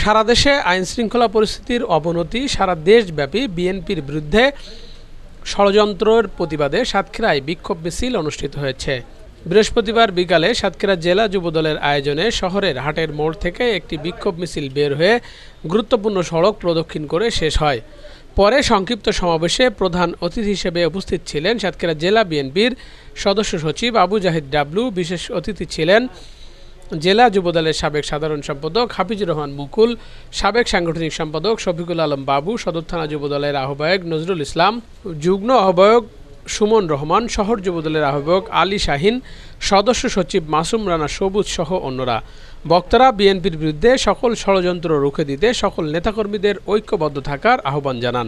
সারা দেশে আইনশৃঙ্খলা পরিস্থিতির অবনতি, সারা দেশব্যাপী বিএনপির বিরুদ্ধে ষড়যন্ত্রের প্রতিবাদে সাতক্ষীরায় বিক্ষোভ মিছিল অনুষ্ঠিত হয়েছে। বৃহস্পতিবার বিকালে সাতক্ষীরা জেলা যুবদলের আয়োজনে শহরের হাটের মোড় থেকে একটি বিক্ষোভ মিছিল বের হয়ে গুরুত্বপূর্ণ সড়ক প্রদক্ষিণ করে শেষ হয়। পরে সংক্ষিপ্ত সমাবেশে প্রধান অতিথি হিসেবে উপস্থিত ছিলেন সাতক্ষীরা জেলা বিএনপির সদস্য সচিব আবু জাহিদ ডাবলু। বিশেষ অতিথি ছিলেন জেলা যুবদলের সাবেক সাধারণ সম্পাদক হাফিজুর রহমান মুকুল, সাবেক সাংগঠনিক সম্পাদক শফিকুল আলম বাবু, সদর থানা যুবদলের আহ্বায়ক নজরুল ইসলাম, যুগ্ম আহ্বায়ক সুমন রহমান, শহর যুবদলের আহ্বায়ক আলী শাহিন, সদস্য সচিব মাসুম রানা সবুজ সহ অন্যরা। বক্তারা বিএনপির বিরুদ্ধে সকল ষড়যন্ত্র রুখে দিতে সকল নেতাকর্মীদের ঐক্যবদ্ধ থাকার আহ্বান জানান।